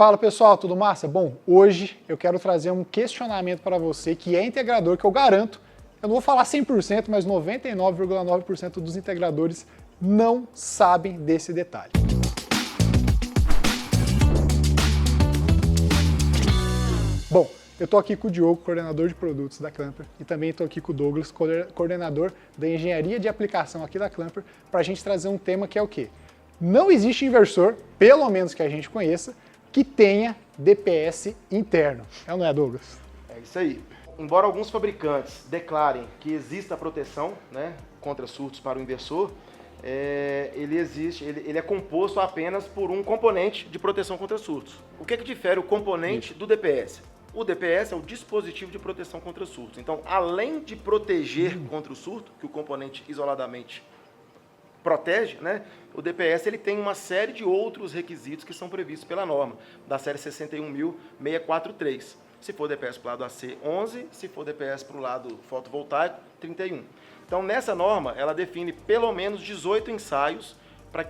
Fala pessoal, tudo massa? Bom, hoje eu quero trazer um questionamento para você que é integrador, que eu garanto, eu não vou falar 100%, mas 99,9% dos integradores não sabem desse detalhe. Bom, eu estou aqui com o Diogo, coordenador de produtos da Clamper, e também estou aqui com o Douglas, coordenador da engenharia de aplicação aqui da Clamper, para a gente trazer um tema que é o quê? Não existe inversor, pelo menos que a gente conheça, que tenha DPS interno. É ou não é, Douglas? É isso aí. Embora alguns fabricantes declarem que exista a proteção, né, contra surtos para o inversor, ele é composto apenas por um componente de proteção contra surtos. O que difere o componente do DPS? O DPS é o dispositivo de proteção contra surtos. Então, além de proteger contra o surto, que o componente isoladamente protege, né, o DPS ele tem uma série de outros requisitos que são previstos pela norma, da série 61.643. Se for DPS para o lado AC, 11, se for DPS para o lado fotovoltaico, 31. Então, nessa norma, ela define pelo menos 18 ensaios para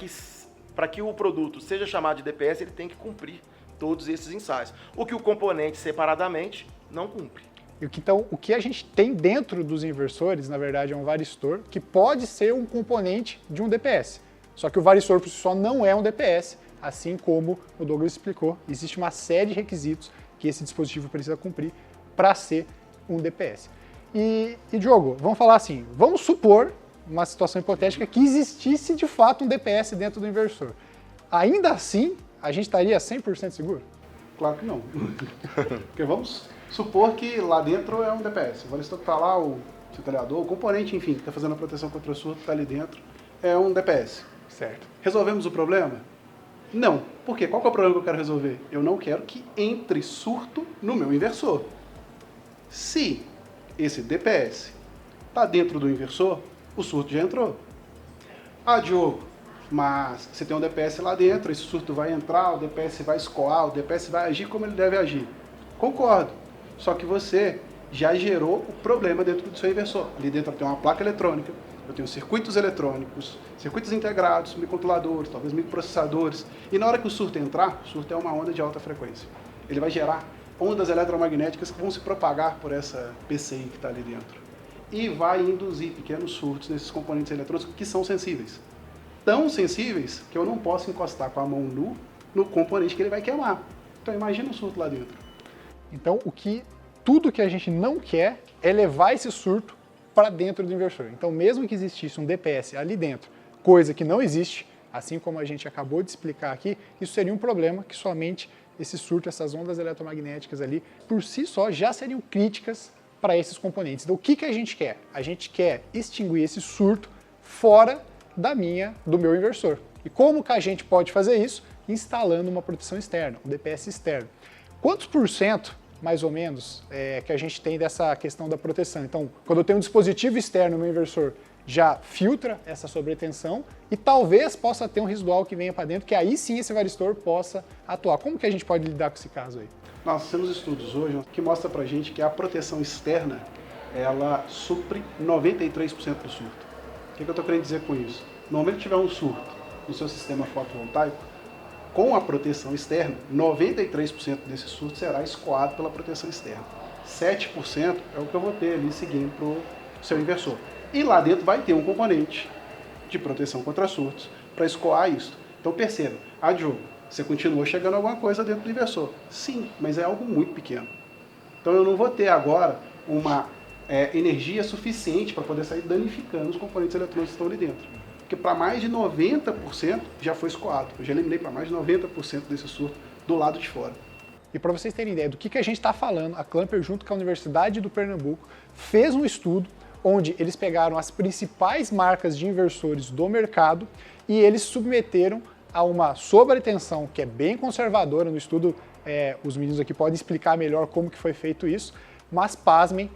que o produto seja chamado de DPS, ele tem que cumprir todos esses ensaios. O que o componente separadamente não cumpre. Então, o que a gente tem dentro dos inversores, na verdade, é um varistor, que pode ser um componente de um DPS. Só que o varistor por si só não é um DPS, assim como o Douglas explicou, existe uma série de requisitos que esse dispositivo precisa cumprir para ser um DPS. E Diogo, vamos falar assim, vamos supor uma situação hipotética que existisse de fato um DPS dentro do inversor. Ainda assim, a gente estaria 100% seguro? Claro que não. Porque vamos supor que lá dentro é um DPS. O varistor que está lá, o filtrador, o componente, enfim, que está fazendo a proteção contra o surto, está ali dentro, é um DPS. Certo. Resolvemos o problema? Não. Por quê? Qual que é o problema que eu quero resolver? Eu não quero que entre surto no meu inversor. Se esse DPS está dentro do inversor, o surto já entrou. Ah, Diogo, mas você tem um DPS lá dentro, esse surto vai entrar, o DPS vai escoar, o DPS vai agir como ele deve agir. Concordo. Só que você já gerou o problema dentro do seu inversor. Ali dentro tem uma placa eletrônica, eu tenho circuitos eletrônicos, circuitos integrados, microcontroladores, talvez microprocessadores. E na hora que o surto entrar, o surto é uma onda de alta frequência. Ele vai gerar ondas eletromagnéticas que vão se propagar por essa PCI que está ali dentro. E vai induzir pequenos surtos nesses componentes eletrônicos que são sensíveis. Tão sensíveis que eu não posso encostar com a mão no componente que ele vai queimar. Então imagina um surto lá dentro. Então, tudo que a gente não quer é levar esse surto para dentro do inversor. Então, mesmo que existisse um DPS ali dentro, coisa que não existe, assim como a gente acabou de explicar aqui, isso seria um problema que somente esse surto, essas ondas eletromagnéticas ali, por si só, já seriam críticas para esses componentes. Então, o que a gente quer? A gente quer extinguir esse surto fora do meu inversor. E como que a gente pode fazer isso? Instalando uma proteção externa, um DPS externo. Quantos por cento, mais ou menos, que a gente tem dessa questão da proteção? Então, quando eu tenho um dispositivo externo no meu inversor, já filtra essa sobretensão e talvez possa ter um residual que venha para dentro, que aí sim esse varistor possa atuar. Como que a gente pode lidar com esse caso aí? Nós temos estudos hoje que mostram pra gente que a proteção externa, ela supre 93% do surto. O que eu estou querendo dizer com isso? No momento que tiver um surto no seu sistema fotovoltaico, com a proteção externa, 93% desse surto será escoado pela proteção externa. 7% é o que eu vou ter ali seguindo para o seu inversor. E lá dentro vai ter um componente de proteção contra surtos para escoar isso. Então perceba, Diogo, você continuou chegando alguma coisa dentro do inversor. Sim, mas é algo muito pequeno. Então eu não vou ter agora uma energia suficiente para poder sair danificando os componentes eletrônicos que estão ali dentro. Porque para mais de 90% já foi escoado. Eu já eliminei para mais de 90% desse surto do lado de fora. E para vocês terem ideia do que a gente está falando, a Clamper, junto com a Universidade do Pernambuco, fez um estudo onde eles pegaram as principais marcas de inversores do mercado e eles submeteram a uma sobretensão que é bem conservadora no estudo. Os meninos aqui podem explicar melhor como que foi feito isso, mas pasmem,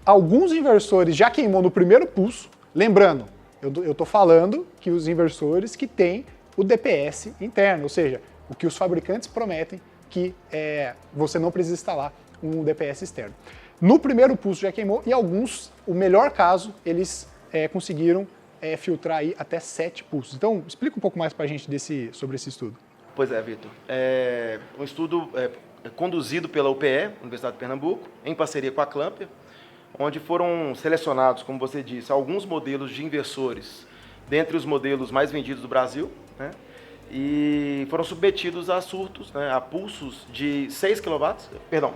alguns inversores já queimou no primeiro pulso. Lembrando, eu estou falando que os inversores que têm o DPS interno, ou seja, o que os fabricantes prometem que você não precisa instalar um DPS externo. No primeiro pulso já queimou e alguns, o melhor caso, eles conseguiram filtrar aí até 7 pulsos. Então, explica um pouco mais para a gente sobre esse estudo. Pois é, Vitor. É um estudo conduzido pela UPE, Universidade de Pernambuco, em parceria com a Clamper, onde foram selecionados, como você disse, alguns modelos de inversores, dentre os modelos mais vendidos do Brasil, né? E foram submetidos a surtos, né, a pulsos de 6 kV,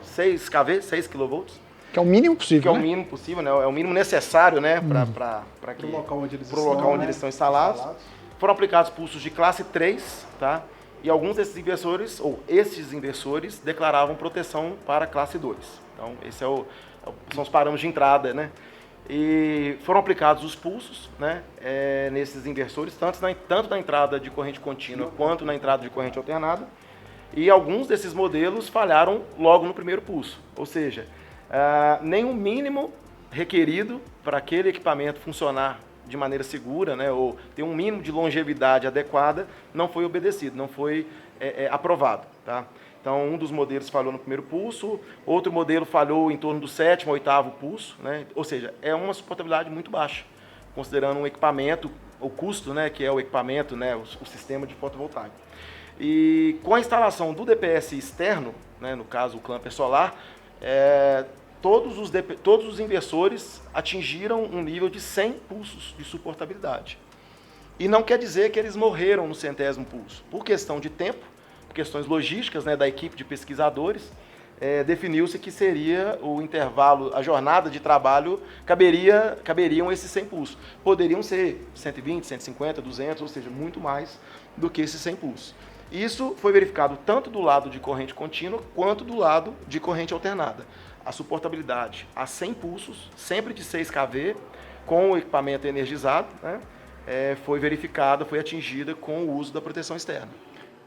6 kV, 6 kV, que é o mínimo possível, que é o mínimo possível, né? É o mínimo necessário, né, para o local onde eles estão instalados. Foram aplicados pulsos de classe 3, tá? E alguns desses inversores, ou esses inversores, declaravam proteção para classe 2. Então, esses são os parâmetros de entrada, né? E foram aplicados os pulsos, né, nesses inversores, tanto na entrada de corrente contínua quanto na entrada de corrente alternada. E alguns desses modelos falharam logo no primeiro pulso. Ou seja, nem o mínimo requerido para aquele equipamento funcionar de maneira segura, né, ou ter um mínimo de longevidade adequada, não foi obedecido, não foi aprovado. Tá? Então, um dos modelos falhou no primeiro pulso, outro modelo falhou em torno do 7º, 8º pulso, né? Ou seja, é uma suportabilidade muito baixa, considerando um equipamento, o custo, né, que é o equipamento, né, o sistema de fotovoltaico. E com a instalação do DPS externo, né, no caso o Clamper solar, todos os inversores atingiram um nível de 100 pulsos de suportabilidade. E não quer dizer que eles morreram no 100º pulso. Por questão de tempo, por questões logísticas, né, da equipe de pesquisadores, definiu-se que seria o intervalo, a jornada de trabalho, caberiam esses 100 pulsos. Poderiam ser 120, 150, 200, ou seja, muito mais do que esses 100 pulsos. Isso foi verificado tanto do lado de corrente contínua quanto do lado de corrente alternada. A suportabilidade a 100 pulsos, sempre de 6 kV, com o equipamento energizado, né, foi verificada, foi atingida com o uso da proteção externa.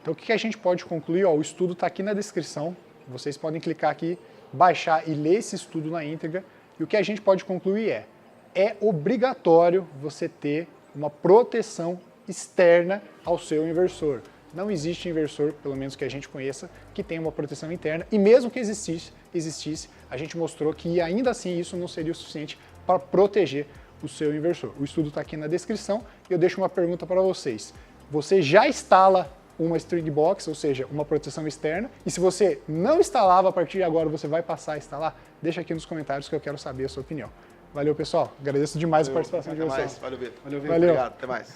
Então, o que a gente pode concluir? O estudo está aqui na descrição. Vocês podem clicar aqui, baixar e ler esse estudo na íntegra. E o que a gente pode concluir é obrigatório você ter uma proteção externa ao seu inversor. Não existe inversor, pelo menos que a gente conheça, que tenha uma proteção interna. E mesmo que existisse, a gente mostrou que ainda assim isso não seria o suficiente para proteger o seu inversor. O estudo está aqui na descrição e eu deixo uma pergunta para vocês. Você já instala uma string box, ou seja, uma proteção externa, e se você não instalava, a partir de agora você vai passar a instalar? Deixa aqui nos comentários que eu quero saber a sua opinião. Valeu, pessoal. Agradeço demais a participação de vocês. Valeu, Vitor. Valeu. Obrigado. Até mais.